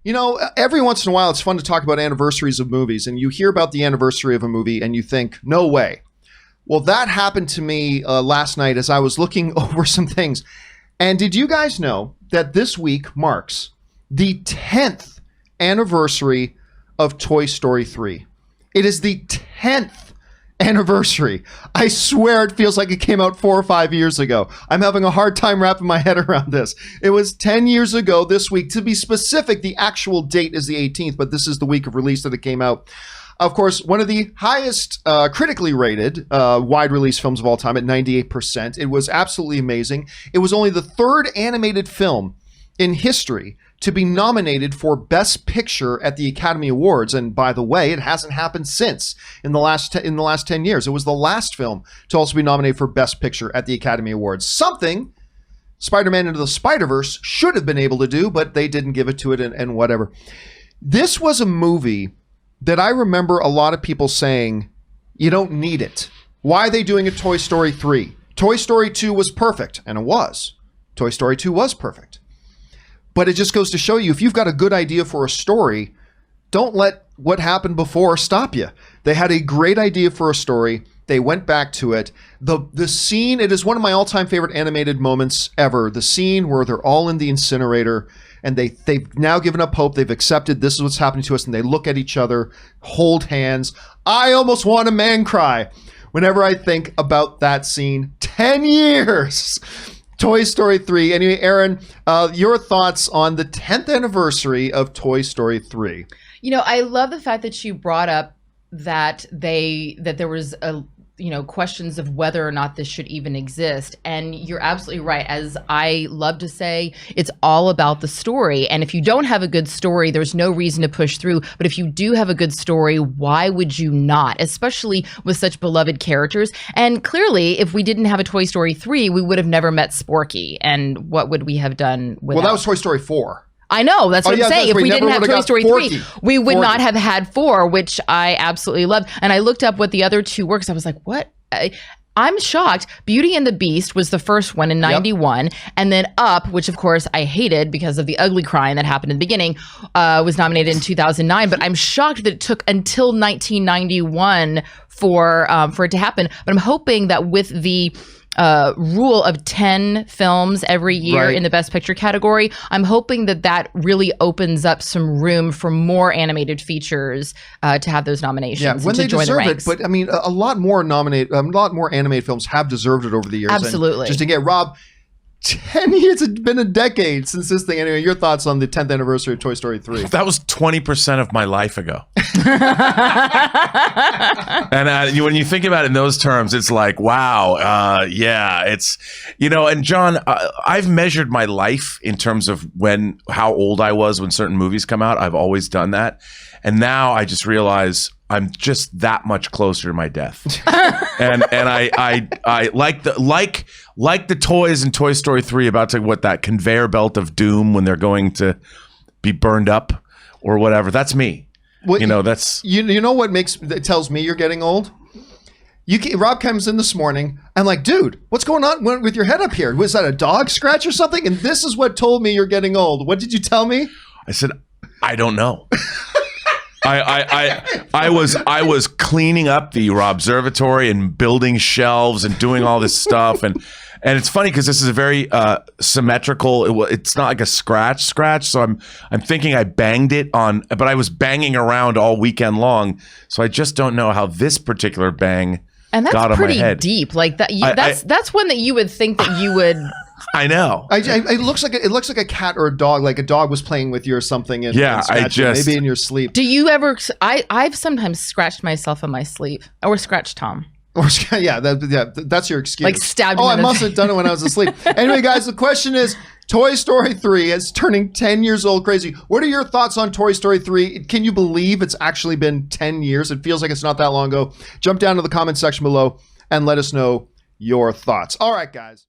You know, every once in a while, it's fun to talk about anniversaries of movies, and you hear about the anniversary of a movie and you think, no way. Well, that happened to me last night as I was looking over some things. And did you guys know that this week marks the 10th anniversary of Toy Story 3? It is the 10th anniversary. I swear it feels like it came out 4 or 5 years ago. I'm having a hard time wrapping my head around this. It was 10 years ago this week. To be specific, the actual date is the 18th, but this is the week of release that it came out. Of course, one of the highest critically rated wide release films of all time at 98%. It was absolutely amazing. It was only the third animated film in history to be nominated for Best Picture at the Academy Awards. And by the way, it hasn't happened since in the last 10 years. It was the last film to also be nominated for Best Picture at the Academy Awards. Something Spider-Man Into the Spider-Verse should have been able to do, but they didn't give it to it and whatever. This was a movie that I remember a lot of people saying, you don't need it. Why are they doing a Toy Story 3? Toy Story 2 was perfect, and it was. Toy Story 2 was perfect. But it just goes to show you, if you've got a good idea for a story, don't let what happened before stop you. They had a great idea for a story. They went back to it. The scene, it is one of my all-time favorite animated moments ever. The scene where they're all in the incinerator and they've now given up hope. They've accepted this is what's happening to us, and they look at each other, hold hands. I almost want a man cry whenever I think about that scene. 10 years! Toy Story 3. Anyway, Aaron, your thoughts on the 10th anniversary of Toy Story 3? You know, I love the fact that you brought up that there was questions of whether or not this should even exist. And you're absolutely right. As I love to say, it's all about the story. And if you don't have a good story, there's no reason to push through. But if you do have a good story, why would you not? Especially with such beloved characters. And clearly, if we didn't have a Toy Story 3, we would have never met Sporky. And what would we have done with Well, that was Toy Story 4. I know. That's what I'm saying. If we didn't have Toy Story 3, we would not have had 4, which I absolutely loved. And I looked up what the other two were because I was like, what? I'm shocked. Beauty and the Beast was the first one in 91. Yep. And then Up, which of course I hated because of the ugly crying that happened in the beginning, was nominated in 2009. But I'm shocked that it took until 1991 for it to happen. But I'm hoping that with the rule of 10 films every year in the Best Picture category, I'm hoping that really opens up some room for more animated features to have those nominations. Yeah, when they deserve it. But I mean, a lot more animated films have deserved it over the years. Absolutely. And just to get Rob, 10 years, it's been a decade since this thing. Anyway, your thoughts on the 10th anniversary of Toy Story 3? That was 20% of my life ago. And when you think about it in those terms, it's like, wow, yeah, it's, and John, I've measured my life in terms of how old I was when certain movies come out. I've always done that. And now I just realize I'm just that much closer to my death. and I like the toys in Toy Story 3 about that conveyor belt of doom when they're going to be burned up or whatever. That's me. Well, that's you know what it tells me you're getting old? Rob comes in this morning. I'm like, dude, what's going on with your head up here? Was that a dog scratch or something? And this is what told me you're getting old. What did you tell me? I said, I don't know. I was cleaning up the Robservatory and building shelves and doing all this stuff, and it's funny because this is a very symmetrical. It's not like a scratch. So I'm thinking I banged it on, but I was banging around all weekend long. So I just don't know how this particular bang got on my head. And that's pretty deep. Like that. That's one that you would think that you would. I know. It looks like a cat or a dog, like a dog was playing with you or something. And maybe in your sleep. Do you ever? I've sometimes scratched myself in my sleep, or scratched Tom. Or that's your excuse. Like stabbed. I must have done it when I was asleep. Anyway, guys, the question is: Toy Story 3 is turning 10 years old. Crazy. What are your thoughts on Toy Story 3? Can you believe it's actually been 10 years? It feels like it's not that long ago. Jump down to the comment section below and let us know your thoughts. All right, guys.